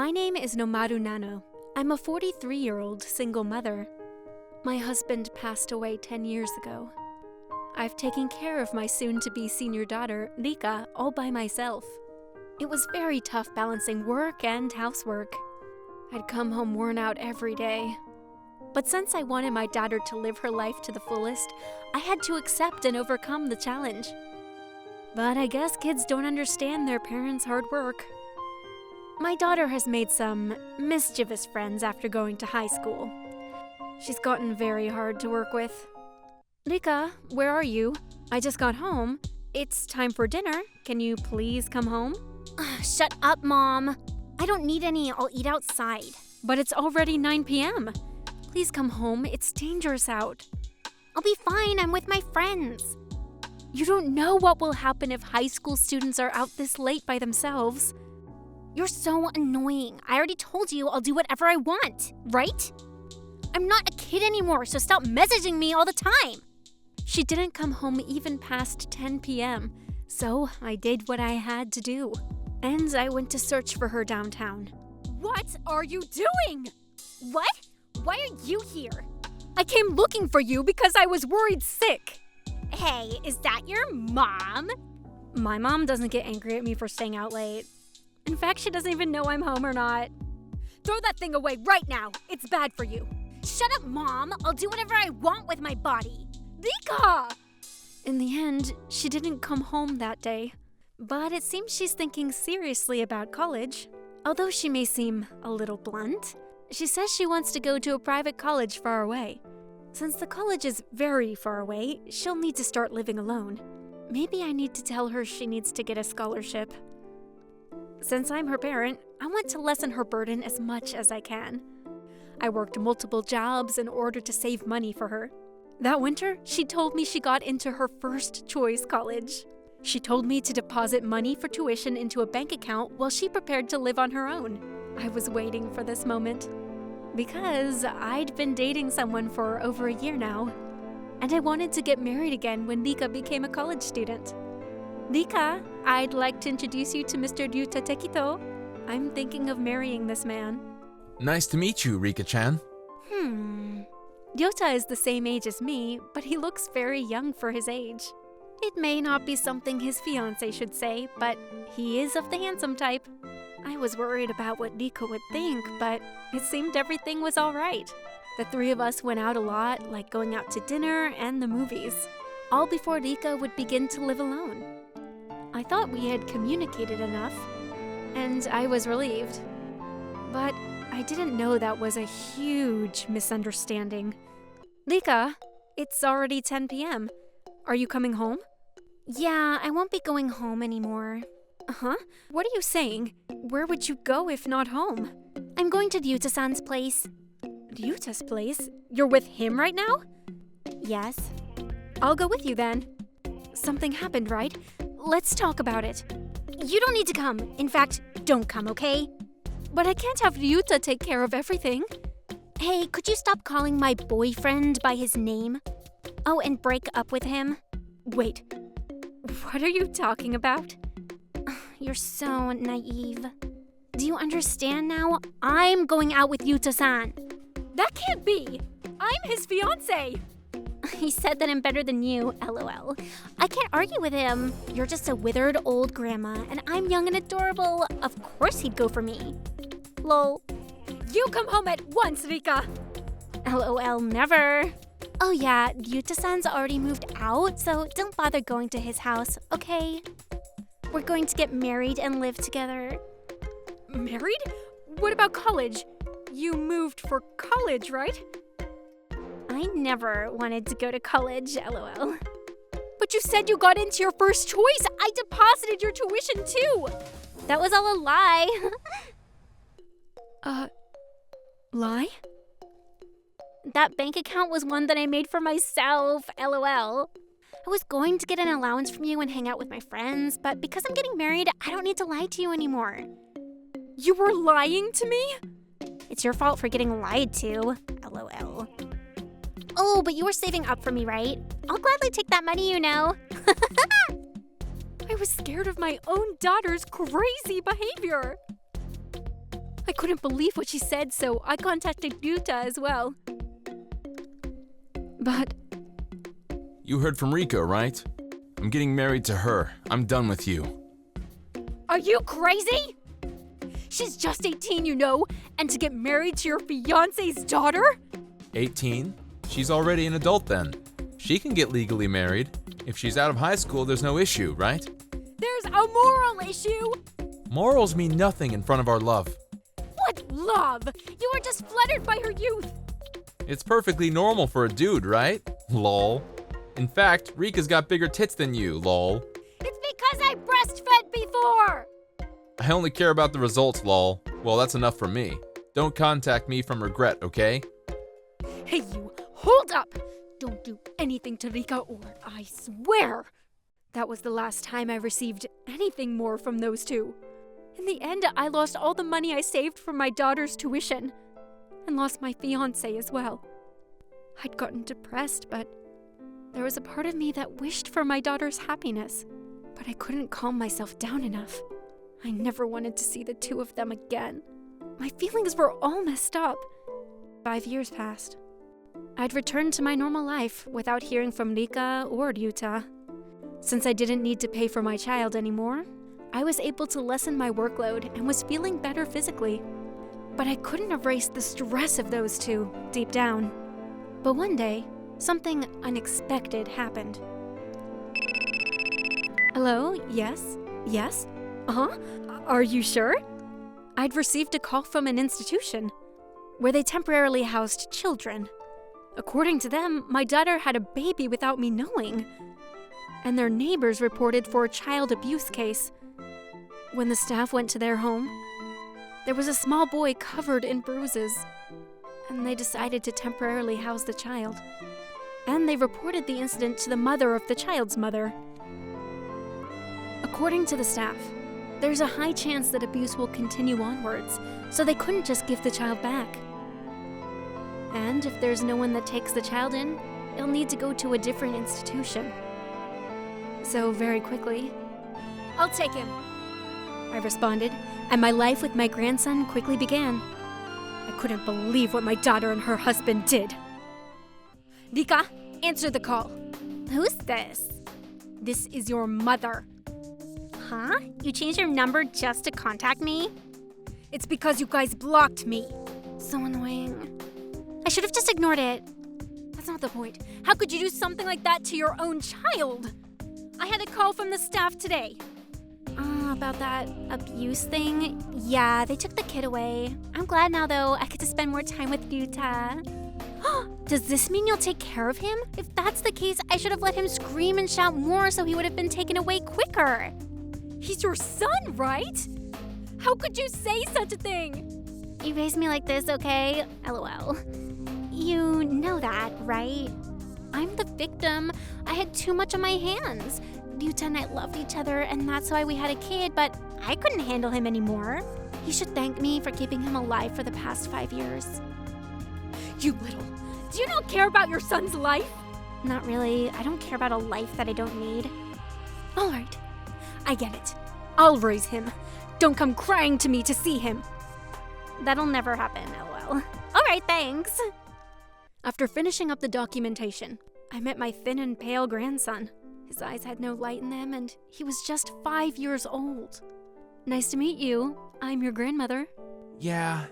My name is Nomaru Nano. I'm a 43-year-old single mother. My husband passed away 10 years ago. I've taken care of my soon-to-be senior daughter, Rika, all by myself. It was very tough balancing work and housework. I'd come home worn out every day. But since I wanted my daughter to live her life to the fullest, I had to accept and overcome the challenge. But I guess kids don't understand their parents' hard work. My daughter has made some mischievous friends after going to high school. She's gotten very hard to work with. Rika, where are you? I just got home. It's time for dinner. Can you please come home? Shut up, Mom. I don't need any. I'll eat outside. But it's already 9 p.m. Please come home. It's dangerous out. I'll be fine. I'm with my friends. You don't know what will happen if high school students are out this late by themselves. You're so annoying. I already told you I'll do whatever I want, right? I'm not a kid anymore, so stop messaging me all the time. She didn't come home even past 10 p.m., so I did what I had to do. And I went to search for her downtown. What are you doing? What? Why are you here? I came looking for you because I was worried sick. Hey, is that your mom? My mom doesn't get angry at me for staying out late. In fact, she doesn't even know I'm home or not. Throw that thing away right now. It's bad for you. Shut up, Mom. I'll do whatever I want with my body. Rika! In the end, she didn't come home that day. But it seems she's thinking seriously about college. Although she may seem a little blunt, she says she wants to go to a private college far away. Since the college is very far away, she'll need to start living alone. Maybe I need to tell her she needs to get a scholarship. Since I'm her parent, I want to lessen her burden as much as I can. I worked multiple jobs in order to save money for her. That winter, she told me she got into her first choice college. She told me to deposit money for tuition into a bank account while she prepared to live on her own. I was waiting for this moment because I'd been dating someone for over a year now, and I wanted to get married again when Rika became a college student. Rika, I'd like to introduce you to Mr. Ryuta Tekito. I'm thinking of marrying this man. Nice to meet you, Rika-chan. Ryota is the same age as me, but he looks very young for his age. It may not be something his fiancé should say, but he is of the handsome type. I was worried about what Rika would think, but it seemed everything was all right. The three of us went out a lot, like going out to dinner and the movies, all before Rika would begin to live alone. I thought we had communicated enough, and I was relieved. But I didn't know that was a huge misunderstanding. Rika, it's already 10 p.m. Are you coming home? Yeah, I won't be going home anymore. Huh? What are you saying? Where would you go if not home? I'm going to Ryuta-san's place. Ryuta's place? You're with him right now? Yes. I'll go with you then. Something happened, right? Let's talk about it. You don't need to come. In fact, don't come, okay? But I can't have Ryuta take care of everything. Hey, could you stop calling my boyfriend by his name? Oh, and break up with him? Wait, what are you talking about? You're so naive. Do you understand now? I'm going out with Ryuta-san. That can't be! I'm his fiancé! He said that I'm better than you, LOL. I can't argue with him. You're just a withered old grandma, and I'm young and adorable. Of course he'd go for me. Lol. You come home at once, Rika! LOL, never. Oh yeah, Ryuta-san's already moved out, so don't bother going to his house, okay? We're going to get married and live together. Married? What about college? You moved for college, right? I never wanted to go to college, LOL. But you said you got into your first choice. I deposited your tuition too. That was all a lie. Lie? That bank account was one that I made for myself, LOL. I was going to get an allowance from you and hang out with my friends, but because I'm getting married, I don't need to lie to you anymore. You were lying to me? It's your fault for getting lied to, LOL. Oh, but you were saving up for me, right? I'll gladly take that money, you know. I was scared of my own daughter's crazy behavior. I couldn't believe what she said, so I contacted Yuta as well. But You heard from Rika, right? I'm getting married to her. I'm done with you. are you crazy? She's just 18, you know, and to get married to your fiancé's daughter? 18? She's already an adult then. She can get legally married. If she's out of high school, there's no issue, right? There's a moral issue! Morals mean nothing in front of our love. What love? You were just fluttered by her youth. It's perfectly normal for a dude, right? Lol. In fact, Rika's got bigger tits than you, lol. It's because I breastfed before! I only care about the results, lol. Well, that's enough for me. Don't contact me from regret, okay? Hey, you, hold up! Don't do anything to Rika or I swear! That was the last time I received anything more from those two. In the end, I lost all the money I saved from my daughter's tuition, and lost my fiancé as well. I'd gotten depressed, but there was a part of me that wished for my daughter's happiness, but I couldn't calm myself down enough. I never wanted to see the two of them again. My feelings were all messed up. 5 years passed. I'd returned to my normal life without hearing from Rika or Ryuta. Since I didn't need to pay for my child anymore, I was able to lessen my workload and was feeling better physically. But I couldn't erase the stress of those two deep down. But one day, something unexpected happened. Hello? Yes? Yes? Uh-huh. Are you sure? I'd received a call from an institution where they temporarily housed children. According to them, my daughter had a baby without me knowing. And their neighbors reported for a child abuse case. When the staff went to their home, there was a small boy covered in bruises, and they decided to temporarily house the child. And they reported the incident to the mother of the child's mother. According to the staff, there's a high chance that abuse will continue onwards, so they couldn't just give the child back. And if there's no one that takes the child in, it'll need to go to a different institution. So very quickly, I'll take him, I responded, and my life with my grandson quickly began. I couldn't believe what my daughter and her husband did. Rika, answer the call. Who's this? This is your mother. Huh? You changed your number just to contact me? It's because you guys blocked me. So annoying. I should have just ignored it. That's not the point. How could you do something like that to your own child? I had a call from the staff today. About that abuse thing? Yeah, they took the kid away. I'm glad now, though. I get to spend more time with Yuta. Does this mean you'll take care of him? If that's the case, I should have let him scream and shout more so he would have been taken away quicker. He's your son, right? How could you say such a thing? You raised me like this, okay? LOL. You know that, right? I'm the victim. I had too much on my hands. Yuta and I loved each other, and that's why we had a kid, but I couldn't handle him anymore. He should thank me for keeping him alive for the past 5 years. You little... Do you not care about your son's life? Not really. I don't care about a life that I don't need. All right. I get it. I'll raise him. Don't come crying to me to see him. That'll never happen, LOL. All right, thanks. After finishing up the documentation, I met my thin and pale grandson. His eyes had no light in them, and he was just 5 years old. Nice to meet you. I'm your grandmother. Yeah.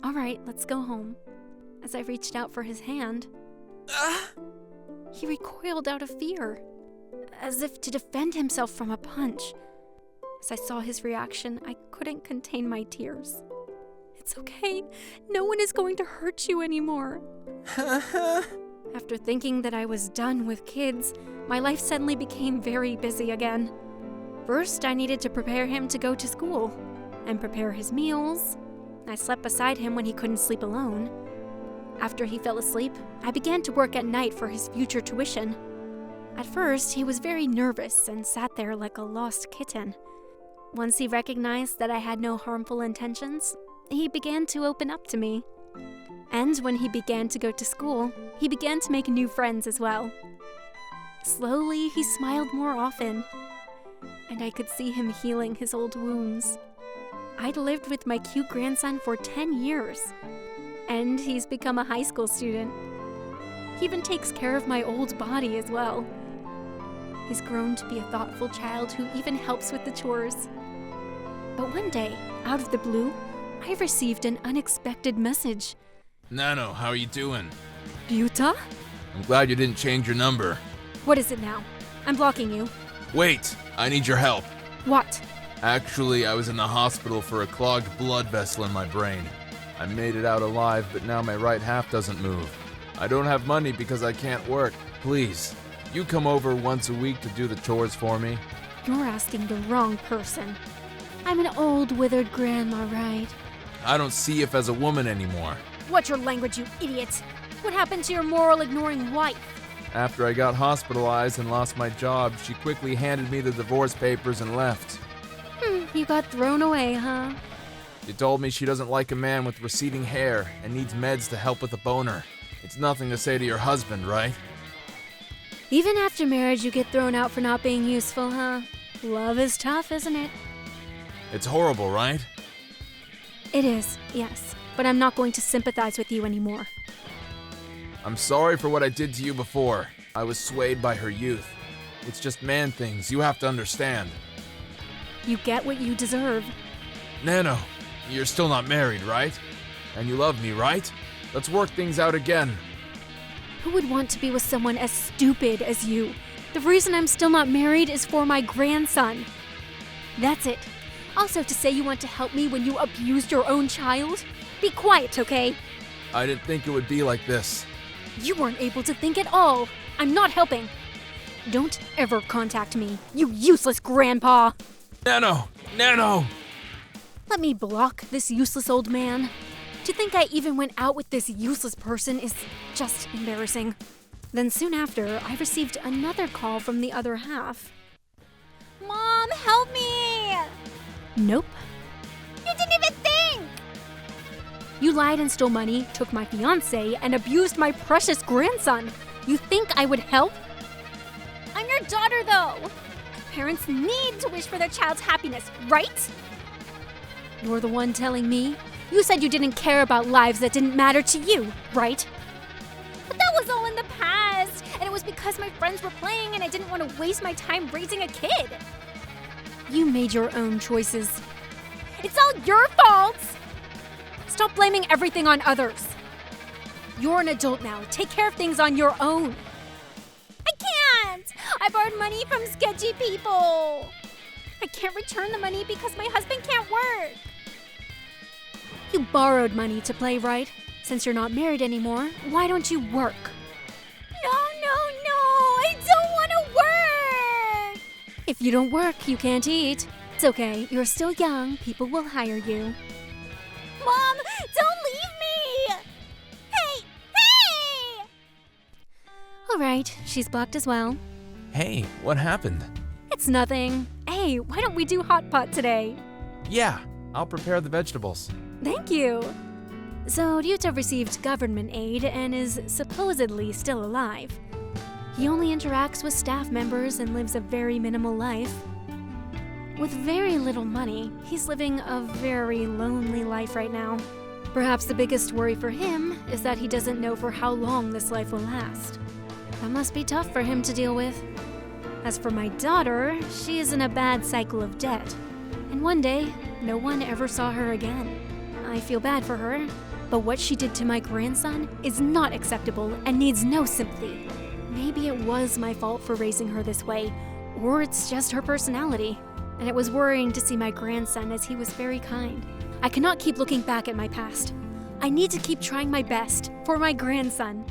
All right, let's go home. As I reached out for his hand, he recoiled out of fear, as if to defend himself from a punch. As I saw his reaction, I couldn't contain my tears. It's okay. No one is going to hurt you anymore. After thinking that I was done with kids, my life suddenly became very busy again. First, I needed to prepare him to go to school and prepare his meals. I slept beside him when he couldn't sleep alone. After he fell asleep, I began to work at night for his future tuition. At first, he was very nervous and sat there like a lost kitten. Once he recognized that I had no harmful intentions, he began to open up to me. And when he began to go to school, he began to make new friends as well. Slowly, he smiled more often, and I could see him healing his old wounds. I'd lived with my cute grandson for 10 years. And he's become a high school student. He even takes care of my old body as well. He's grown to be a thoughtful child who even helps with the chores. But one day, out of the blue, I received an unexpected message. Nano, how are you doing? Ryuta? I'm glad you didn't change your number. What is it now? I'm blocking you. Wait, I need your help. What? Actually, I was in the hospital for a clogged blood vessel in my brain. I made it out alive, but now my right half doesn't move. I don't have money because I can't work. Please, you come over once a week to do the chores for me? You're asking the wrong person. I'm an old, withered grandma, right? I don't see if as a woman anymore. What's your language, you idiot? What happened to your moral ignoring wife? After I got hospitalized and lost my job, she quickly handed me the divorce papers and left. You got thrown away, huh? She told me she doesn't like a man with receding hair and needs meds to help with a boner. It's nothing to say to your husband, right? Even after marriage, you get thrown out for not being useful, huh? Love is tough, isn't it? It's horrible, right? It is, yes. But I'm not going to sympathize with you anymore. I'm sorry for what I did to you before. I was swayed by her youth. It's just man things, you have to understand. You get what you deserve. Nano, you're still not married, right? And you love me, right? Let's work things out again. Who would want to be with someone as stupid as you? The reason I'm still not married is for my grandson. That's it. Also, to say you want to help me when you abused your own child? Be quiet, okay? I didn't think it would be like this. You weren't able to think at all. I'm not helping. Don't ever contact me, you useless grandpa. Nano! Nano! Let me block this useless old man. To think I even went out with this useless person is just embarrassing. Then soon after, I received another call from the other half. Mom, help me! Nope. You didn't even think! You lied and stole money, took my fiancé, and abused my precious grandson. You think I would help? I'm your daughter, though. Parents need to wish for their child's happiness, right? You're the one telling me? You said you didn't care about lives that didn't matter to you, right? But that was all in the past, and it was because my friends were playing and I didn't want to waste my time raising a kid. You made your own choices. It's all your fault! Stop blaming everything on others. You're an adult now. Take care of things on your own. I can't! I borrowed money from sketchy people. I can't return the money because my husband can't work. You borrowed money to play, right? Since you're not married anymore, why don't you work? No, I don't want to work! If you don't work, you can't eat. It's okay, you're still young. People will hire you. Mom, don't leave me! Hey! All right, she's blocked as well. Hey, what happened? It's nothing. Hey, why don't we do hot pot today? Yeah, I'll prepare the vegetables. Thank you. So, Ryuta received government aid and is supposedly still alive. He only interacts with staff members and lives a very minimal life. With very little money, he's living a very lonely life right now. Perhaps the biggest worry for him is that he doesn't know for how long this life will last. That must be tough for him to deal with. As for my daughter, she is in a bad cycle of debt. And one day, no one ever saw her again. I feel bad for her, but what she did to my grandson is not acceptable and needs no sympathy. Maybe it was my fault for raising her this way, or it's just her personality. And it was worrying to see my grandson as he was very kind. I cannot keep looking back at my past. I need to keep trying my best for my grandson.